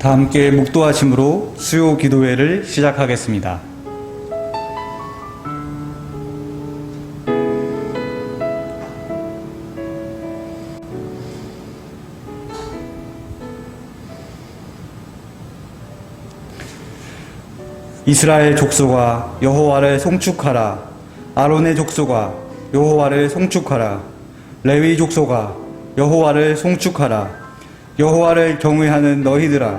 다 함께 묵도하심으로 수요 기도회를 시작하겠습니다. 이스라엘 족속아 여호와를 송축하라. 아론의 족속아 여호와를 송축하라. 레위 족속아 여호와를 송축하라. 여호와를 경외하는 너희들아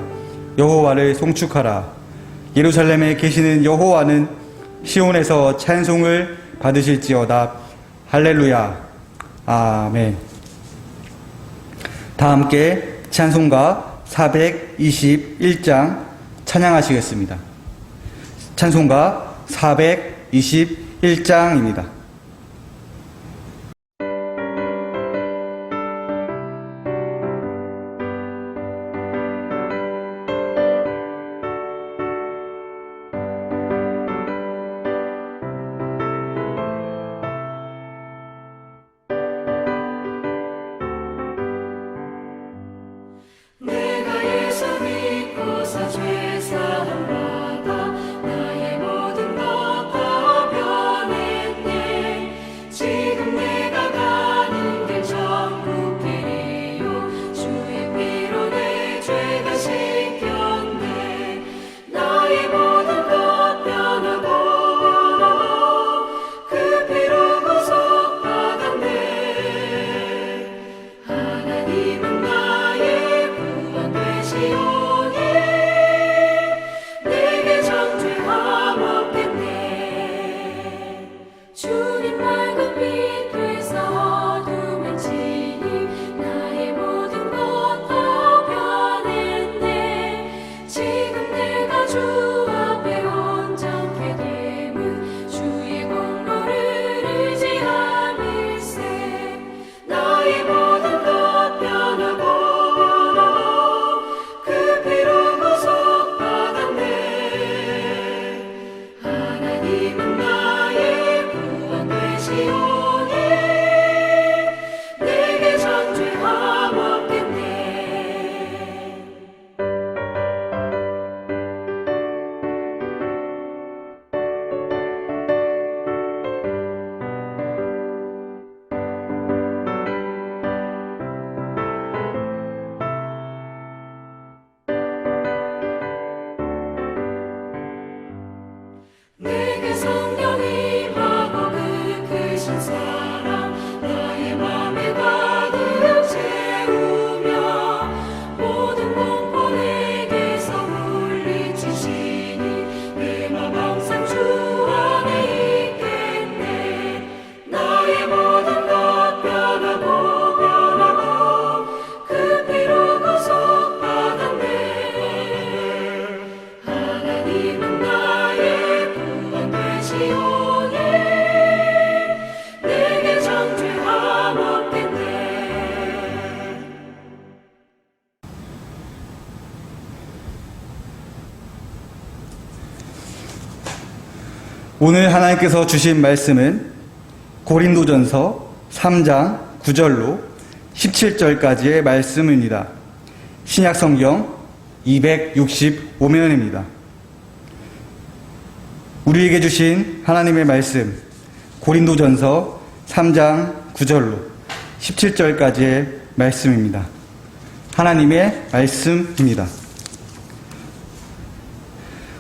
여호와를 송축하라. 예루살렘에 계시는 여호와는 시온에서 찬송을 받으실지어다. 할렐루야. 아멘. 다 함께 찬송가 421장 찬양하시겠습니다. 찬송가 421장입니다. 내가 예수 믿고서 죄사함 받아 나의 모든 것 다 변했네. 지금 내가 가는 길 천국 길이요 주의 피로 내 죄가 씻겼네. 나의 모든 것 변하고 그 피로 구속받았네. 하나님은 나의 구원 되시오니 내게 정죄함 없겠네. 주님 맑은 빛 되사 어둠을 치니 나의 모든 것 다 변했네. 지금 내가 주 앞에 온전케 됨은 주의 공로를 의지함일세. 나의 모든 것 변하고 그 피로 구속받았네. 하나님은 나의 구원 되시오니 내게 정죄함 없겠네. 내게 성령이 임하고 그 크신 사랑 나의 맘에 가득 채우며 모든 공포 내게서 물리치시니 내 맘 항상 주 안에 있겠네. 나의 모든 것 변하고 그 피로 구속받았네. 하나님은 나의 구원 되시오니 내게 정죄함 없겠네. 오늘 하나님께서 주신 말씀은 고린도전서 3장 9절로 17절까지의 말씀입니다. 신약성경 265면입니다. 우리에게 주신 하나님의 말씀 고린도전서 3장 9절로 17절까지의 말씀입니다. 하나님의 말씀입니다.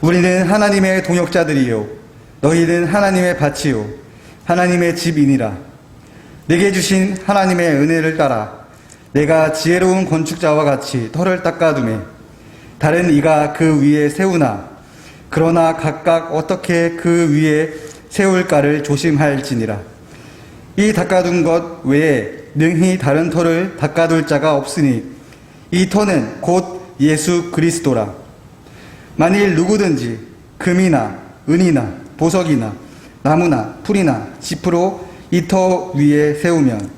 우리는 하나님의 동역자들이요 너희는 하나님의 밭이요 하나님의 집이니라. 내게 주신 하나님의 은혜를 따라 내가 지혜로운 건축자와 같이 터를 닦아두매 다른 이가 그 위에 세우나 그러나 각각 어떻게 그 위에 세울까를 조심할지니라. 이 닦아둔 것 외에 능히 다른 터를 닦아둘 자가 없으니 이 터는 곧 예수 그리스도라. 만일 누구든지 금이나 은이나 보석이나 나무나 풀이나 짚으로 이 터 위에 세우면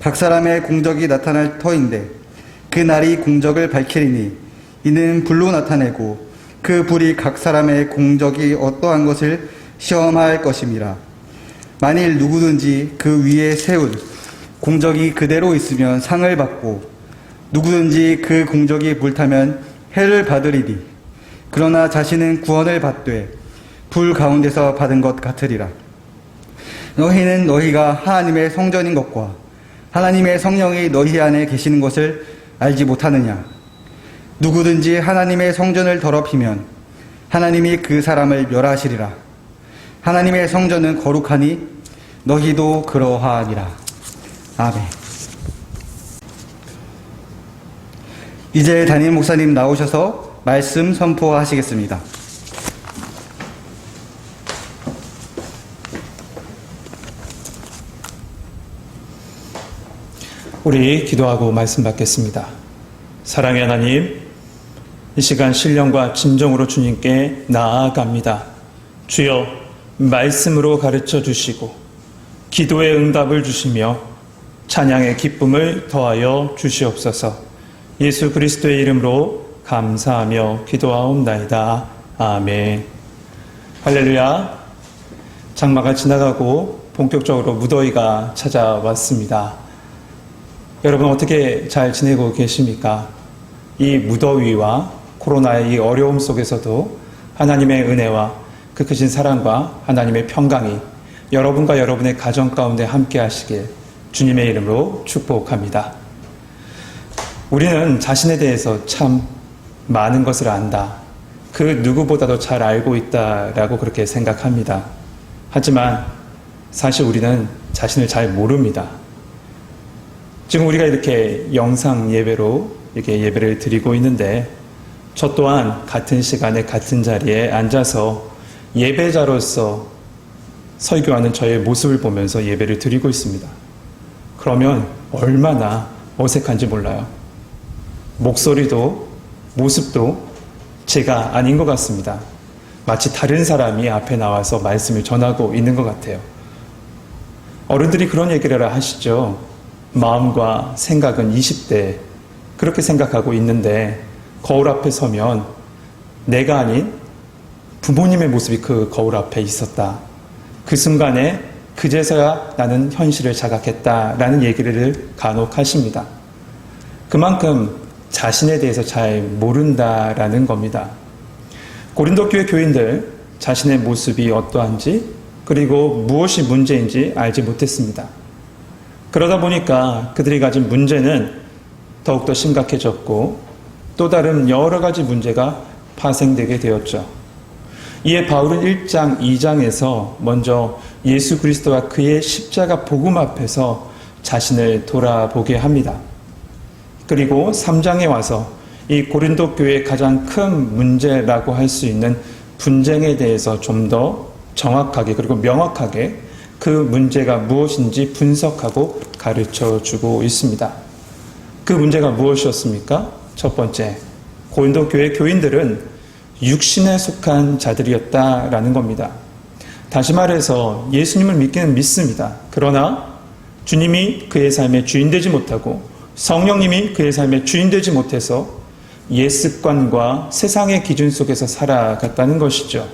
각 사람의 공적이 나타날 터인데 그 날이 공적을 밝히리니 이는 불로 나타내고 그 불이 각 사람의 공적이 어떠한 것을 시험할 것임이라. 만일 누구든지 그 위에 세운 공적이 그대로 있으면 상을 받고 누구든지 그 공적이 불타면 해를 받으리니 그러나 자신은 구원을 받되 불 가운데서 받은 것 같으리라. 너희는 너희가 하나님의 성전인 것과 하나님의 성령이 너희 안에 계시는 것을 알지 못하느냐? 누구든지 하나님의 성전을 더럽히면 하나님이 그 사람을 멸하시리라. 하나님의 성전은 거룩하니 너희도 그러하니라. 아멘. 이제 담임 목사님 나오셔서 말씀 선포하시겠습니다. 우리 기도하고 말씀 받겠습니다. 사랑의 하나님, 이 시간 신령과 진정으로 주님께 나아갑니다. 주여, 말씀으로 가르쳐 주시고 기도의 응답을 주시며 찬양의 기쁨을 더하여 주시옵소서. 예수 그리스도의 이름으로 감사하며 기도하옵나이다. 아멘. 할렐루야. 장마가 지나가고 본격적으로 무더위가 찾아왔습니다. 여러분 어떻게 잘 지내고 계십니까? 이 무더위와 코로나의 이 어려움 속에서도 하나님의 은혜와 그 크신 사랑과 하나님의 평강이 여러분과 여러분의 가정 가운데 함께 하시길 주님의 이름으로 축복합니다. 우리는 자신에 대해서 참 많은 것을 안다. 그 누구보다도 잘 알고 있다라고 그렇게 생각합니다. 하지만 사실 우리는 자신을 잘 모릅니다. 지금 우리가 이렇게 영상 예배로 이렇게 예배를 드리고 있는데 저 또한 같은 시간에 같은 자리에 앉아서 예배자로서 설교하는 저의 모습을 보면서 예배를 드리고 있습니다. 그러면 얼마나 어색한지 몰라요. 목소리도 모습도 제가 아닌 것 같습니다. 마치 다른 사람이 앞에 나와서 말씀을 전하고 있는 것 같아요. 어른들이 그런 얘기를 하시죠. 마음과 생각은 20대 그렇게 생각하고 있는데 거울 앞에 서면 내가 아닌 부모님의 모습이 그 거울 앞에 있었다. 그 순간에 그제서야 나는 현실을 자각했다라는 얘기를 간혹 하십니다. 그만큼 자신에 대해서 잘 모른다라는 겁니다. 고린도 교회 교인들 자신의 모습이 어떠한지 그리고 무엇이 문제인지 알지 못했습니다. 그러다 보니까 그들이 가진 문제는 더욱더 심각해졌고 또 다른 여러 가지 문제가 파생되게 되었죠. 이에 바울은 1장, 2장에서 먼저 예수 그리스도와 그의 십자가 복음 앞에서 자신을 돌아보게 합니다. 그리고 3장에 와서 이 고린도 교회의 가장 큰 문제라고 할 수 있는 분쟁에 대해서 좀 더 정확하게 그리고 명확하게 그 문제가 무엇인지 분석하고 가르쳐 주고 있습니다. 그 문제가 무엇이었습니까? 첫 번째, 고린도 교회 교인들은 육신에 속한 자들이었다라는 겁니다. 다시 말해서 예수님을 믿기는 믿습니다. 그러나 주님이 그의 삶의 주인 되지 못하고 성령님이 그의 삶의 주인 되지 못해서 옛 습관과 세상의 기준 속에서 살아갔다는 것이죠.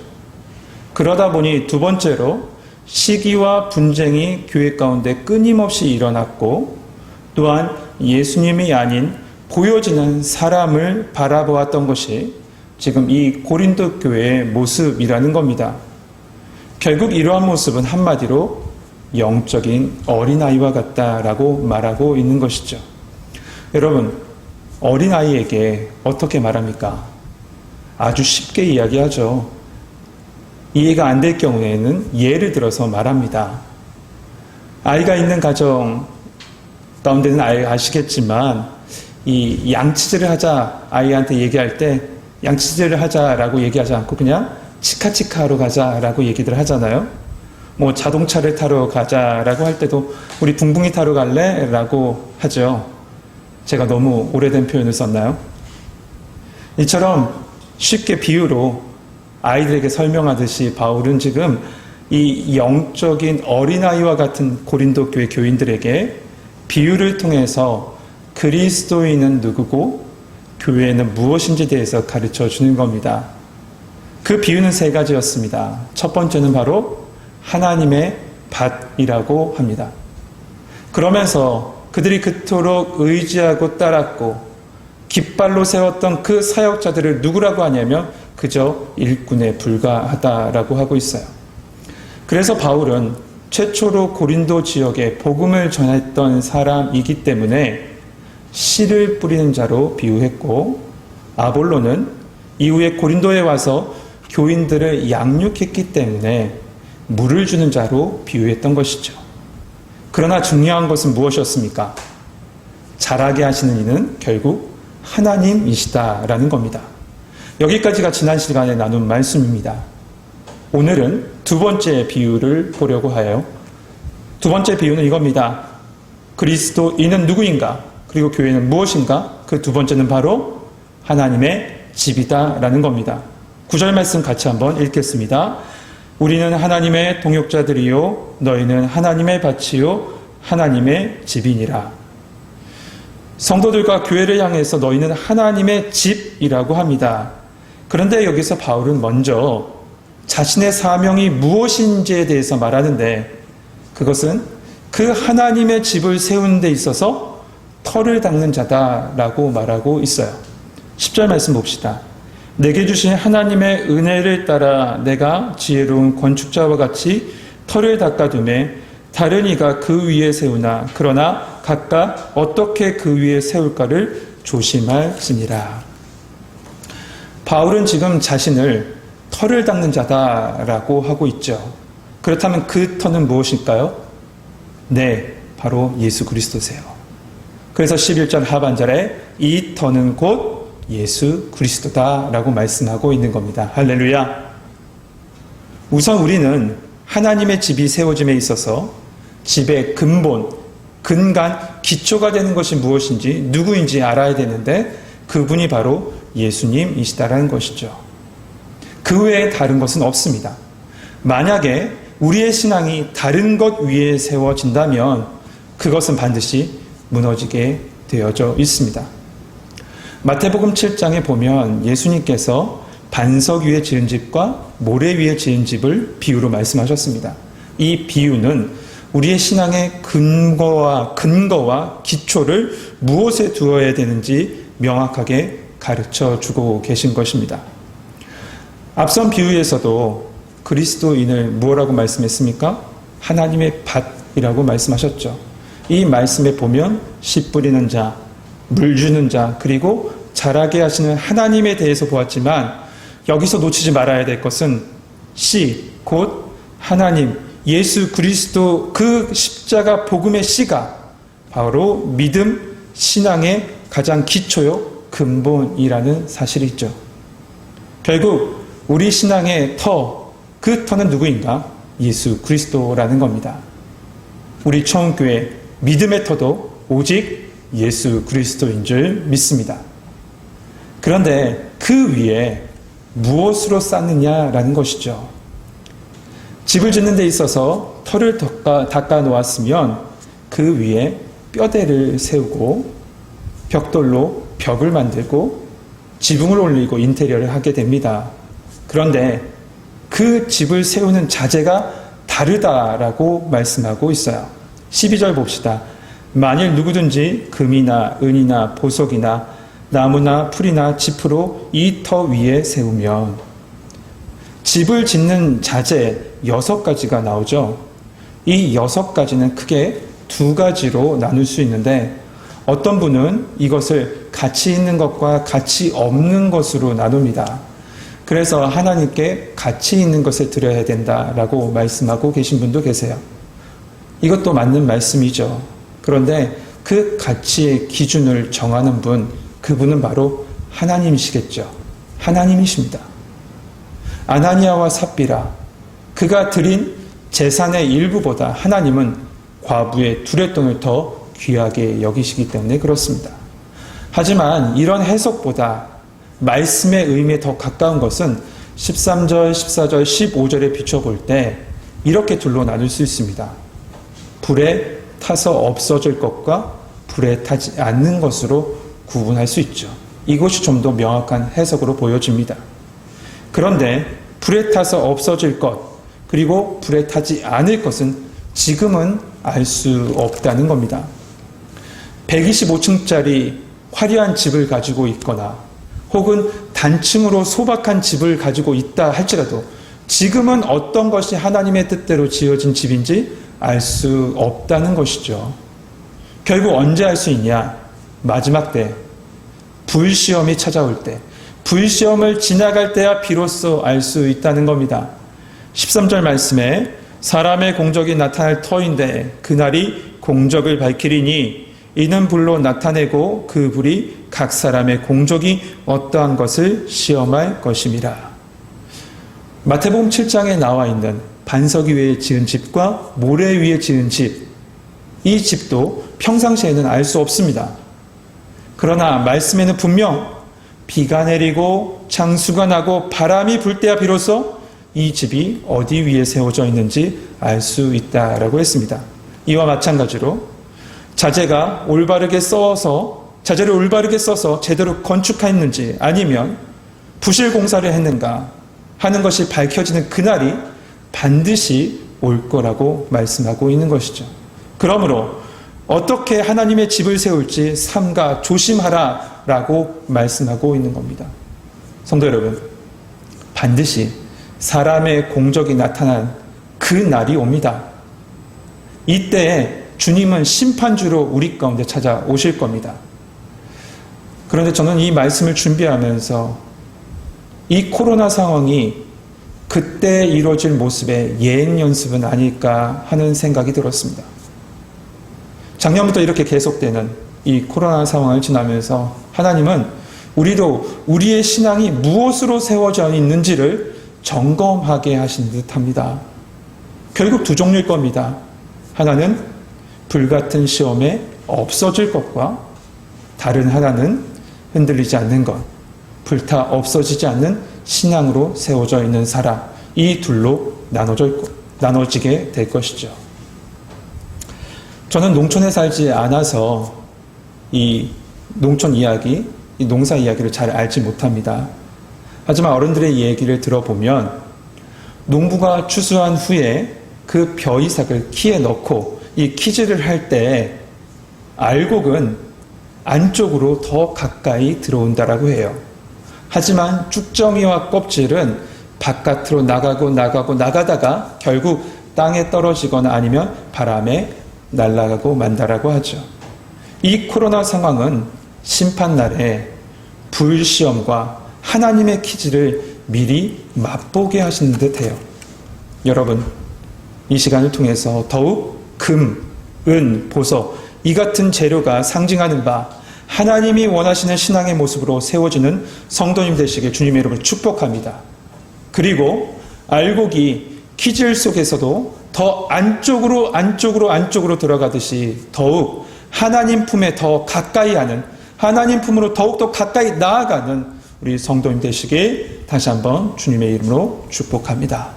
그러다 보니 두 번째로 시기와 분쟁이 교회 가운데 끊임없이 일어났고 또한 예수님이 아닌 보여지는 사람을 바라보았던 것이 지금 이 고린도 교회의 모습이라는 겁니다. 결국 이러한 모습은 한마디로 영적인 어린아이와 같다라고 말하고 있는 것이죠. 여러분, 어린아이에게 어떻게 말합니까? 아주 쉽게 이야기하죠. 이해가 안 될 경우에는 예를 들어서 말합니다. 아이가 있는 가정 가운데는 아시겠지만 이 양치질을 하자 아이한테 얘기할 때 양치질을 하자라고 얘기하지 않고 그냥 치카치카 하러 가자라고 얘기들 하잖아요. 뭐 자동차를 타러 가자라고 할 때도 우리 붕붕이 타러 갈래? 라고 하죠. 제가 너무 오래된 표현을 썼나요? 이처럼 쉽게 비유로 아이들에게 설명하듯이 바울은 지금 이 영적인 어린아이와 같은 고린도 교회 교인들에게 비유를 통해서 그리스도인은 누구고 교회는 무엇인지 대해서 가르쳐 주는 겁니다. 그 비유는 세 가지였습니다. 첫 번째는 바로 하나님의 밭이라고 합니다. 그러면서 그들이 그토록 의지하고 따랐고 깃발로 세웠던 그 사역자들을 누구라고 하냐면 그저 일꾼에 불과하다라고 하고 있어요. 그래서 바울은 최초로 고린도 지역에 복음을 전했던 사람이기 때문에 씨를 뿌리는 자로 비유했고, 아볼로는 이후에 고린도에 와서 교인들을 양육했기 때문에 물을 주는 자로 비유했던 것이죠. 그러나 중요한 것은 무엇이었습니까? 자라게 하시는 이는 결국 하나님이시다라는 겁니다. 여기까지가 지난 시간에 나눈 말씀입니다. 오늘은 두 번째 비유를 보려고 하여, 두 번째 비유는 이겁니다. 그리스도인은 누구인가? 그리고 교회는 무엇인가? 그 두 번째는 바로 하나님의 집이다라는 겁니다. 9절 말씀 같이 한번 읽겠습니다. 우리는 하나님의 동역자들이요 너희는 하나님의 밭이요 하나님의 집이니라. 성도들과 교회를 향해서 너희는 하나님의 집이라고 합니다. 그런데 여기서 바울은 먼저 자신의 사명이 무엇인지에 대해서 말하는데, 그것은 그 하나님의 집을 세우는 데 있어서 터를 닦는 자다라고 말하고 있어요. 10절 말씀 봅시다. 내게 주신 하나님의 은혜를 따라 내가 지혜로운 건축자와 같이 터를 닦아두매 다른 이가 그 위에 세우나 그러나 각각 어떻게 그 위에 세울까를 조심할지니라. 바울은 지금 자신을 터를 닦는 자다라고 하고 있죠. 그렇다면 그 터는 무엇일까요? 네, 바로 예수 그리스도세요. 그래서 11절 하반절에 이 터는 곧 예수 그리스도다라고 말씀하고 있는 겁니다. 할렐루야. 우선 우리는 하나님의 집이 세워짐에 있어서 집의 근본, 근간, 기초가 되는 것이 무엇인지, 누구인지 알아야 되는데 그분이 바로 예수님이시다라는 것이죠. 그 외에 다른 것은 없습니다. 만약에 우리의 신앙이 다른 것 위에 세워진다면 그것은 반드시 무너지게 되어져 있습니다. 마태복음 7장에 보면 예수님께서 반석 위에 지은 집과 모래 위에 지은 집을 비유로 말씀하셨습니다. 이 비유는 우리의 신앙의 근거와 기초를 무엇에 두어야 되는지 명확하게 가르쳐 주고 계신 것입니다. 앞선 비유에서도 그리스도인을 무엇라고 말씀했습니까? 하나님의 밭이라고 말씀하셨죠. 이 말씀에 보면 씨 뿌리는 자, 물 주는 자, 그리고 자라게 하시는 하나님에 대해서 보았지만 여기서 놓치지 말아야 될 것은 씨, 곧 하나님, 예수 그리스도 그 십자가 복음의 씨가 바로 믿음, 신앙의 가장 기초요, 근본이라는 사실이 있죠. 결국 우리 신앙의 터, 그 터는 누구인가? 예수 그리스도라는 겁니다. 우리 처음교회 믿음의 터도 오직 예수 그리스도인 줄 믿습니다. 그런데 그 위에 무엇으로 쌓느냐라는 것이죠. 집을 짓는 데 있어서 터를 닦아 놓았으면 그 위에 뼈대를 세우고 벽돌로 벽을 만들고 지붕을 올리고 인테리어를 하게 됩니다. 그런데 그 집을 세우는 자재가 다르다라고 말씀하고 있어요. 12절 봅시다. 만일 누구든지 금이나 은이나 보석이나 나무나 풀이나 짚으로 이 터 위에 세우면, 집을 짓는 자재 6가지가 나오죠. 이 6가지는 크게 2가지로 나눌 수 있는데 어떤 분은 이것을 가치 있는 것과 가치 없는 것으로 나눕니다. 그래서 하나님께 가치 있는 것을 드려야 된다라고 말씀하고 계신 분도 계세요. 이것도 맞는 말씀이죠. 그런데 그 가치의 기준을 정하는 분, 그분은 바로 하나님이시겠죠. 하나님이십니다. 아나니아와 삽비라, 그가 드린 재산의 일부보다 하나님은 과부의 두레돈을 더 귀하게 여기시기 때문에 그렇습니다. 하지만 이런 해석보다 말씀의 의미에 더 가까운 것은 13절, 14절, 15절에 비춰볼 때 이렇게 둘로 나눌 수 있습니다. 불에 타서 없어질 것과 불에 타지 않는 것으로 구분할 수 있죠. 이것이 좀 더 명확한 해석으로 보여집니다. 그런데 불에 타서 없어질 것, 그리고 불에 타지 않을 것은 지금은 알 수 없다는 겁니다. 125층짜리 화려한 집을 가지고 있거나 혹은 단층으로 소박한 집을 가지고 있다 할지라도 지금은 어떤 것이 하나님의 뜻대로 지어진 집인지 알 수 없다는 것이죠. 결국 언제 알 수 있냐? 마지막 때, 불시험이 찾아올 때, 불시험을 지나갈 때야 비로소 알 수 있다는 겁니다. 13절 말씀에 사람의 공적이 나타날 터인데 그날이 공적을 밝히리니 이는 불로 나타내고 그 불이 각 사람의 공적이 어떠한 것을 시험할 것임이라. 마태복음 7장에 나와 있는 반석 위에 지은 집과 모래 위에 지은 집, 이 집도 평상시에는 알 수 없습니다. 그러나 말씀에는 분명 비가 내리고 창수가 나고 바람이 불 때야 비로소 이 집이 어디 위에 세워져 있는지 알 수 있다라고 했습니다. 이와 마찬가지로 자재를 올바르게 써서 제대로 건축했는지 아니면 부실 공사를 했는가 하는 것이 밝혀지는 그날이 반드시 올 거라고 말씀하고 있는 것이죠. 그러므로 어떻게 하나님의 집을 세울지 삼가 조심하라라고 말씀하고 있는 겁니다. 성도 여러분, 반드시 사람의 공적이 나타난 그 날이 옵니다. 이때 주님은 심판주로 우리 가운데 찾아오실 겁니다. 그런데 저는 이 말씀을 준비하면서 이 코로나 상황이 그때 이루어질 모습의 예행 연습은 아닐까 하는 생각이 들었습니다. 작년부터 이렇게 계속되는 이 코로나 상황을 지나면서 하나님은 우리도 우리의 신앙이 무엇으로 세워져 있는지를 점검하게 하신 듯합니다. 결국 두 종류일 겁니다. 하나는 불같은 시험에 없어질 것과 다른 하나는 흔들리지 않는 것, 불타 없어지지 않는 신앙으로 세워져 있는 사람, 이 둘로 나눠지게 될 것이죠. 저는 농촌에 살지 않아서 이 농촌 이야기, 이 농사 이야기를 잘 알지 못합니다. 하지만 어른들의 얘기를 들어보면 농부가 추수한 후에 그 벼이삭을 키에 넣고 이 키질을 할 때 알곡은 안쪽으로 더 가까이 들어온다라고 해요. 하지만 쭉정이와 껍질은 바깥으로 나가다가 결국 땅에 떨어지거나 아니면 바람에 날아가고 만다라고 하죠. 이 코로나 상황은 심판날에 불시험과 하나님의 키질을 미리 맛보게 하시는 듯해요. 여러분, 이 시간을 통해서 더욱 금, 은, 보석 이 같은 재료가 상징하는 바 하나님이 원하시는 신앙의 모습으로 세워지는 성도님 되시길 주님의 이름으로 축복합니다. 그리고 알곡이 키질 속에서도 더 안쪽으로 들어가듯이 더욱 하나님 품에 더 가까이 하는, 하나님 품으로 더욱더 가까이 나아가는 우리 성도님 되시길 다시 한번 주님의 이름으로 축복합니다.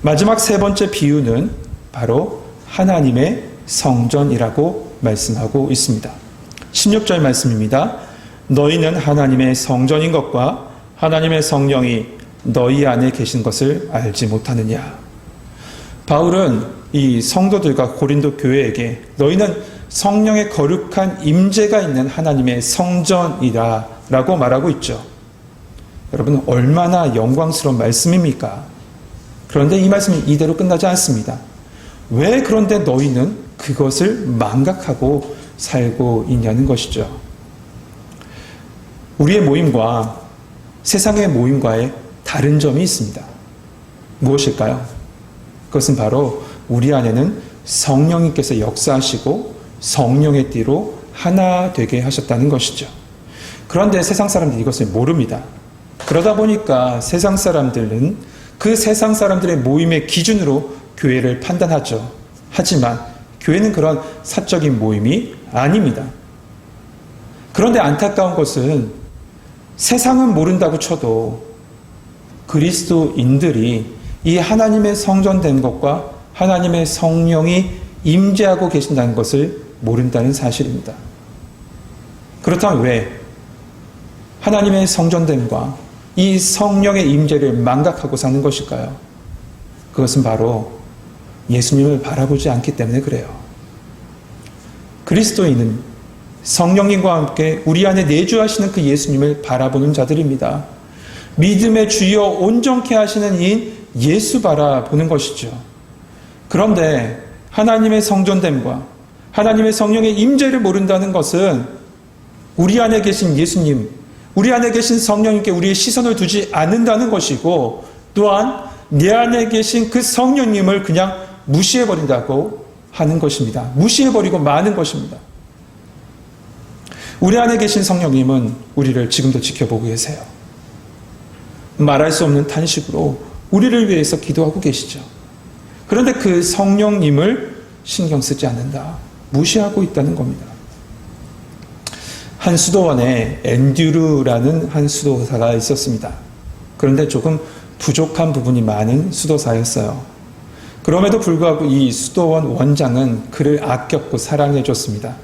마지막 세 번째 비유는 바로 하나님의 성전이라고 말씀하고 있습니다. 16절 말씀입니다. 너희는 하나님의 성전인 것과 하나님의 성령이 너희 안에 계신 것을 알지 못하느냐. 바울은 이 성도들과 고린도 교회에게 너희는 성령의 거룩한 임재가 있는 하나님의 성전이다 라고 말하고 있죠. 여러분, 얼마나 영광스러운 말씀입니까? 그런데 이 말씀이 이대로 끝나지 않습니다. 왜 그런데 너희는 그것을 망각하고 살고 있냐는 것이죠. 우리의 모임과 세상의 모임과의 다른 점이 있습니다. 무엇일까요? 그것은 바로 우리 안에는 성령님께서 역사하시고 성령의 띠로 하나 되게 하셨다는 것이죠. 그런데 세상 사람들이 이것을 모릅니다. 그러다 보니까 세상 사람들은 그 세상 사람들의 모임의 기준으로 교회를 판단하죠. 하지만 교회는 그런 사적인 모임이 아닙니다. 그런데 안타까운 것은 세상은 모른다고 쳐도 그리스도인들이 이 하나님의 성전된 것과 하나님의 성령이 임재하고 계신다는 것을 모른다는 사실입니다. 그렇다면 왜 하나님의 성전됨과 이 성령의 임재를 망각하고 사는 것일까요? 그것은 바로 예수님을 바라보지 않기 때문에 그래요. 그리스도인은 성령님과 함께 우리 안에 내주하시는 그 예수님을 바라보는 자들입니다. 믿음의 주여 온전케 하시는 이인 예수 바라보는 것이죠. 그런데 하나님의 성전됨과 하나님의 성령의 임재를 모른다는 것은 우리 안에 계신 예수님, 우리 안에 계신 성령님께 우리의 시선을 두지 않는다는 것이고, 또한 내 안에 계신 그 성령님을 그냥 무시해버린다고 하는 것입니다. 무시해버리고 마는 것입니다. 우리 안에 계신 성령님은 우리를 지금도 지켜보고 계세요. 말할 수 없는 탄식으로 우리를 위해서 기도하고 계시죠. 그런데 그 성령님을 신경 쓰지 않는다. 무시하고 있다는 겁니다. 한 수도원에 앤드류라는 한 수도사가 있었습니다. 그런데 조금 부족한 부분이 많은 수도사였어요. 그럼에도 불구하고 이 수도원 원장은 그를 아꼈고 사랑해줬습니다.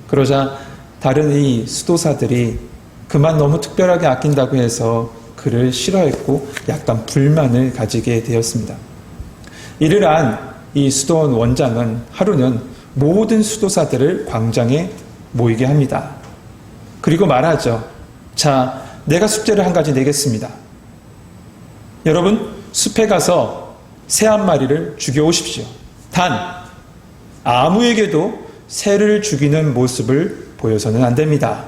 그러자 다른 이 수도사들이 그만 너무 특별하게 아낀다고 해서 그를 싫어했고 약간 불만을 가지게 되었습니다. 이를 안 이 수도원 원장은 하루는 모든 수도사들을 광장에 모이게 합니다. 그리고 말하죠. 자, 내가 숙제를 한 가지 내겠습니다. 여러분, 숲에 가서 새 한 마리를 죽여오십시오. 단, 아무에게도 새를 죽이는 모습을 보여서는 안 됩니다.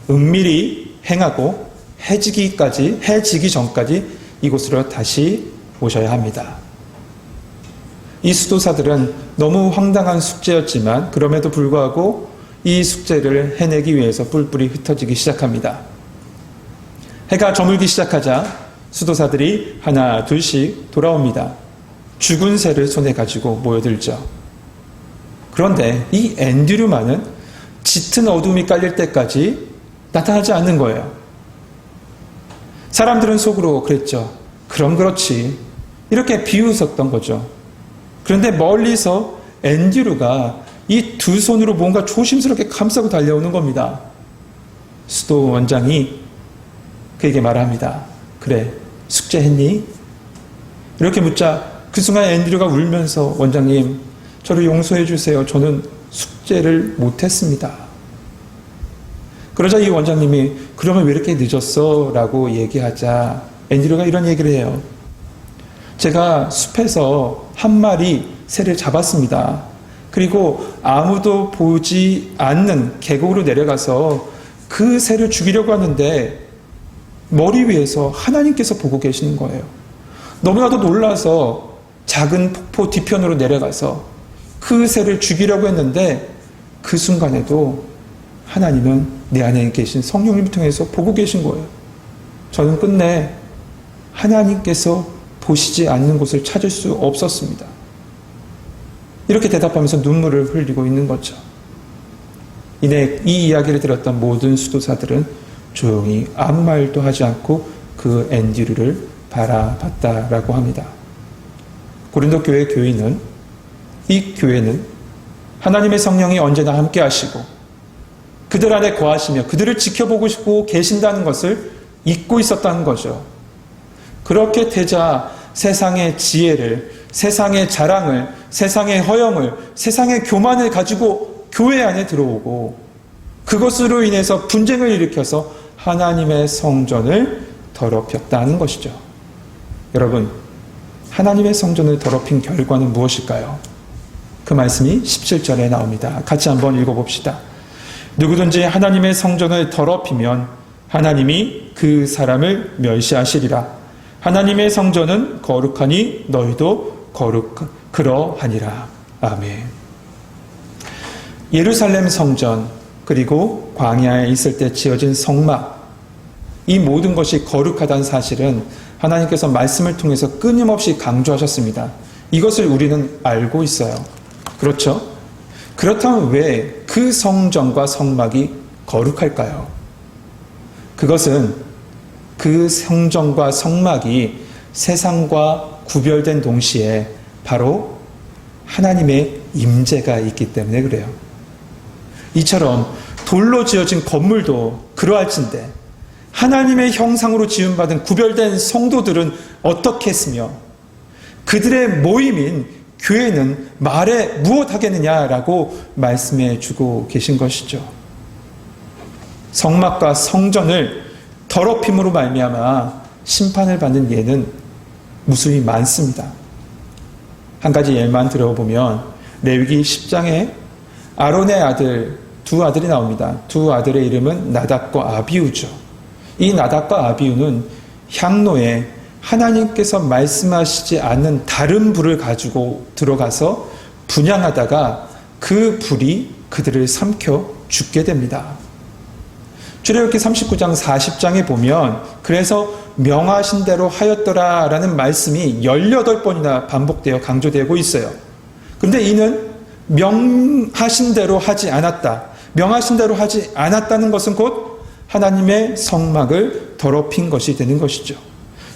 은밀히 행하고 해지기 전까지 이곳으로 다시 오셔야 합니다. 이 수도사들은 너무 황당한 숙제였지만 그럼에도 불구하고 이 숙제를 해내기 위해서 뿔뿔이 흩어지기 시작합니다. 해가 저물기 시작하자 수도사들이 하나 둘씩 돌아옵니다. 죽은 새를 손에 가지고 모여들죠. 그런데 이 앤드류만은 짙은 어둠이 깔릴 때까지 나타나지 않는 거예요. 사람들은 속으로 그랬죠. 그럼 그렇지. 이렇게 비웃었던 거죠. 그런데 멀리서 앤드류가 이 두 손으로 뭔가 조심스럽게 감싸고 달려오는 겁니다. 수도 원장이 그에게 말합니다. 그래, 숙제했니? 이렇게 묻자 그 순간 앤드류가 울면서 원장님, 저를 용서해 주세요. 저는 숙제를 못했습니다. 그러자 이 원장님이 그러면 왜 이렇게 늦었어? 라고 얘기하자 앤드류가 이런 얘기를 해요. 제가 숲에서 한 마리 새를 잡았습니다. 그리고 아무도 보지 않는 계곡으로 내려가서 그 새를 죽이려고 하는데 머리 위에서 하나님께서 보고 계시는 거예요. 너무나도 놀라서 작은 폭포 뒤편으로 내려가서 그 새를 죽이려고 했는데 그 순간에도 하나님은 내 안에 계신 성령님을 통해서 보고 계신 거예요. 저는 끝내 하나님께서 보시지 않는 곳을 찾을 수 없었습니다. 이렇게 대답하면서 눈물을 흘리고 있는 거죠. 이내 이 이야기를 들었던 모든 수도사들은 조용히 아무 말도 하지 않고 그 앤드류를 바라봤다라고 합니다. 고린도 교회 교인은 이 교회는 하나님의 성령이 언제나 함께 하시고 그들 안에 거하시며 그들을 지켜보고 싶고 계신다는 것을 잊고 있었다는 거죠. 그렇게 되자 세상의 지혜를, 세상의 자랑을, 세상의 허영을, 세상의 교만을 가지고 교회 안에 들어오고 그것으로 인해서 분쟁을 일으켜서 하나님의 성전을 더럽혔다는 것이죠. 여러분, 하나님의 성전을 더럽힌 결과는 무엇일까요? 그 말씀이 17절에 나옵니다. 같이 한번 읽어봅시다. 누구든지 하나님의 성전을 더럽히면 하나님이 그 사람을 멸시하시리라. 하나님의 성전은 거룩하니 너희도 그러하니라. 아멘. 예루살렘 성전 그리고 광야에 있을 때 지어진 성막, 이 모든 것이 거룩하다는 사실은 하나님께서 말씀을 통해서 끊임없이 강조하셨습니다. 이것을 우리는 알고 있어요. 그렇죠? 그렇다면 왜 그 성전과 성막이 거룩할까요? 그것은 그 성전과 성막이 세상과 구별된 동시에 바로 하나님의 임재가 있기 때문에 그래요. 이처럼 돌로 지어진 건물도 그러할진데 하나님의 형상으로 지음받은 구별된 성도들은 어떻게 했으며 그들의 모임인 교회는 말에 무엇하겠느냐라고 말씀해 주고 계신 것이죠. 성막과 성전을 더럽힘으로 말미암아 심판을 받는 예는 무수히 많습니다. 한 가지 예만 들어보면 레위기 10장에 아론의 아들, 두 아들이 나옵니다. 두 아들의 이름은 나답과 아비우죠. 이 나답과 아비우는 향로에 하나님께서 말씀하시지 않는 다른 불을 가지고 들어가서 분향하다가 그 불이 그들을 삼켜 죽게 됩니다. 출애굽기 39장 40장에 보면 그래서 명하신 대로 하였더라 라는 말씀이 18번이나 반복되어 강조되고 있어요. 그런데 이는 명하신 대로 하지 않았다. 명하신 대로 하지 않았다는 것은 곧 하나님의 성막을 더럽힌 것이 되는 것이죠.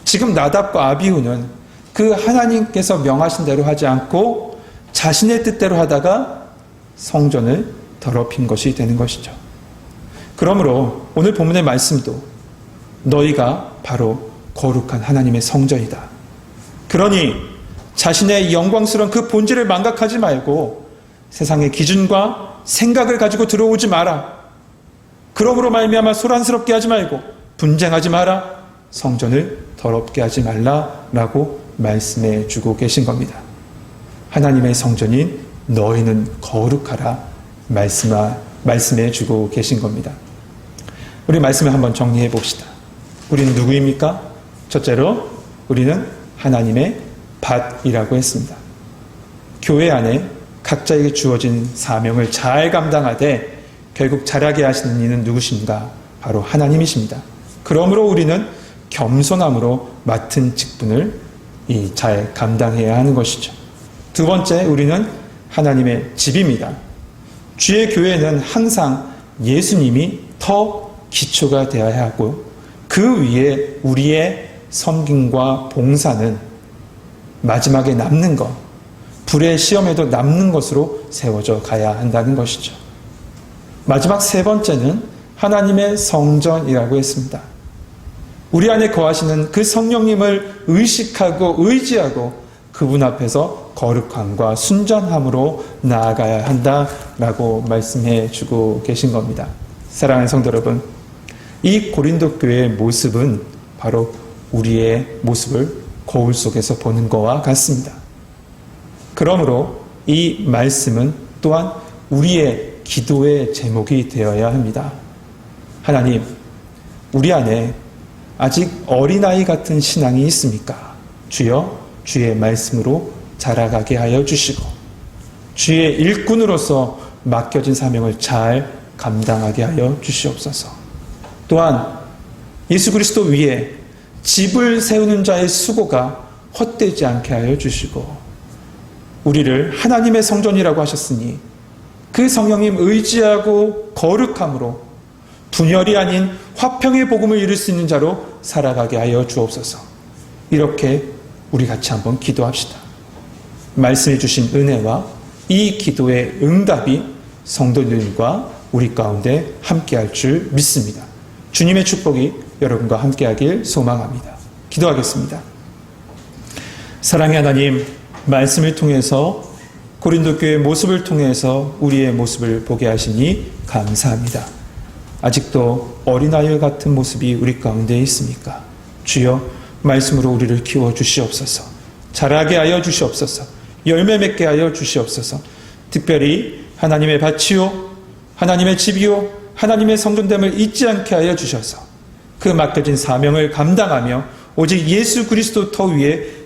지금 나답과 아비후는 그 하나님께서 명하신 대로 하지 않고 자신의 뜻대로 하다가 성전을 더럽힌 것이 되는 것이죠. 그러므로 오늘 본문의 말씀도 너희가 바로 거룩한 하나님의 성전이다. 그러니 자신의 영광스러운 그 본질을 망각하지 말고 세상의 기준과 생각을 가지고 들어오지 마라. 그러므로 말미암아 소란스럽게 하지 말고 분쟁하지 마라. 성전을 더럽게 하지 말라라고 말씀해 주고 계신 겁니다. 하나님의 성전인 너희는 거룩하라 말씀해 주고 계신 겁니다. 우리 말씀을 한번 정리해 봅시다. 우리는 누구입니까? 첫째로 우리는 하나님의 밭이라고 했습니다. 교회 안에 각자에게 주어진 사명을 잘 감당하되 결국 자라게 하시는 이는 누구신가? 바로 하나님이십니다. 그러므로 우리는 겸손함으로 맡은 직분을 잘 감당해야 하는 것이죠. 두 번째, 우리는 하나님의 집입니다. 주의 교회는 항상 예수님이 더 기초가 되어야 하고 그 위에 우리의 섬김과 봉사는 마지막에 남는 것, 불의 시험에도 남는 것으로 세워져 가야 한다는 것이죠. 마지막 세 번째는 하나님의 성전이라고 했습니다. 우리 안에 거하시는 그 성령님을 의식하고 의지하고 그분 앞에서 거룩함과 순전함으로 나아가야 한다라고 말씀해 주고 계신 겁니다. 사랑하는 성도 여러분, 이 고린도 교회의 모습은 바로 우리의 모습을 거울 속에서 보는 것과 같습니다. 그러므로 이 말씀은 또한 우리의 기도의 제목이 되어야 합니다. 하나님, 우리 안에 아직 어린아이 같은 신앙이 있습니까? 주여, 주의 말씀으로 자라가게 하여 주시고 주의 일꾼으로서 맡겨진 사명을 잘 감당하게 하여 주시옵소서. 또한 예수 그리스도 위에 집을 세우는 자의 수고가 헛되지 않게 하여 주시고 우리를 하나님의 성전이라고 하셨으니 그 성령님 의지하고 거룩함으로 분열이 아닌 화평의 복음을 이룰 수 있는 자로 살아가게 하여 주옵소서. 이렇게 우리 같이 한번 기도합시다. 말씀해 주신 은혜와 이 기도의 응답이 성도들과 우리 가운데 함께할 줄 믿습니다. 주님의 축복이 여러분과 함께하길 소망합니다. 기도하겠습니다. 사랑의 하나님, 말씀을 통해서 고린도 교회의 모습을 통해서 우리의 모습을 보게 하시니 감사합니다. 아직도 어린아이 같은 모습이 우리 가운데 있습니까? 주여, 말씀으로 우리를 키워 주시옵소서. 자라게 하여 주시옵소서. 열매 맺게 하여 주시옵소서. 특별히 하나님의 밭이요, 하나님의 집이요, 하나님의 성전됨을 잊지 않게 하여 주셔서 그 맡겨진 사명을 감당하며 오직 예수 그리스도 터 위에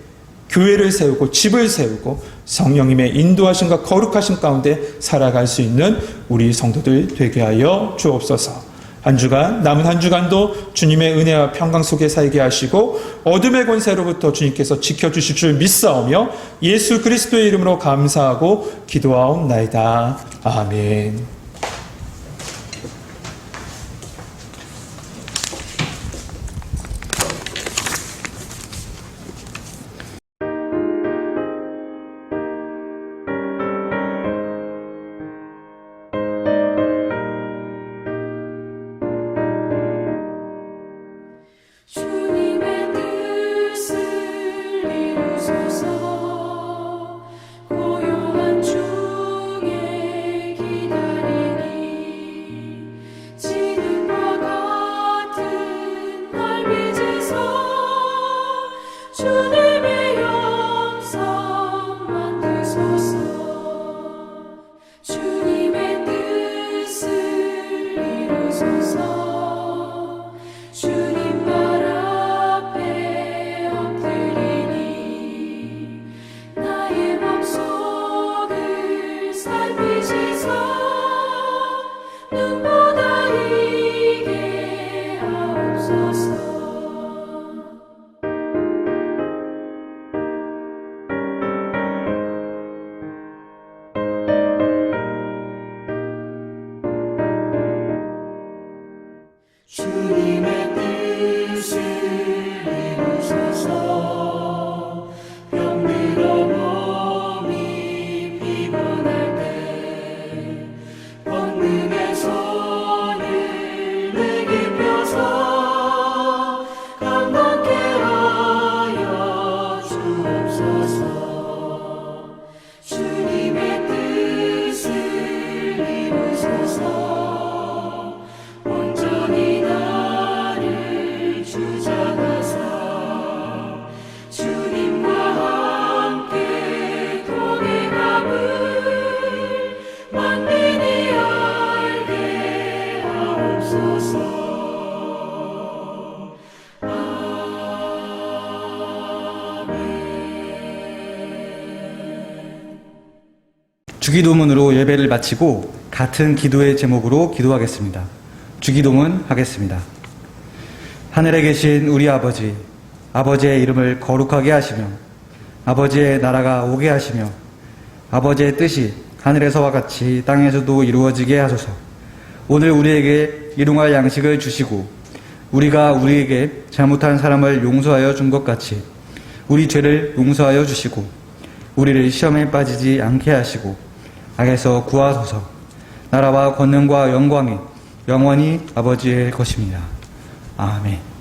교회를 세우고 집을 세우고 성령님의 인도하심과 거룩하심 가운데 살아갈 수 있는 우리 성도들 되게 하여 주옵소서. 한 주간, 남은 한 주간도 주님의 은혜와 평강 속에 살게 하시고 어둠의 권세로부터 주님께서 지켜주실 줄 믿사오며 예수 그리스도의 이름으로 감사하고 기도하옵나이다. 아멘. 주님의 뜻을 이루소서. 고요한 중에 기다리 주옵소서. 주님 발 앞에 엎드리니 나의 몸속을 살피시사 눈보다 이게 하옵소서. 주님의 뜻을 이루소서. 병들어 몸이 피곤할 때 권능의 손을 내게 펴서 강건케 하여 주옵소서. 주님의 뜻을 이루소서. 온전히 나를 주장하사 주님과 함께 동행함을 만민이 알게 하옵소서. 주기도문으로 예배를 마치고 같은 기도의 제목으로 기도하겠습니다. 주기도문 하겠습니다. 하늘에 계신 우리 아버지, 아버지의 이름을 거룩하게 하시며 아버지의 나라가 오게 하시며 아버지의 뜻이 하늘에서와 같이 땅에서도 이루어지게 하소서. 오늘 우리에게 일용할 양식을 주시고 우리가 우리에게 잘못한 사람을 용서하여 준 것 같이 우리 죄를 용서하여 주시고 우리를 시험에 빠지지 않게 하시고 악에서 구하소서. 나라와 권능과 영광이 영원히 아버지의 것입니다. 아멘.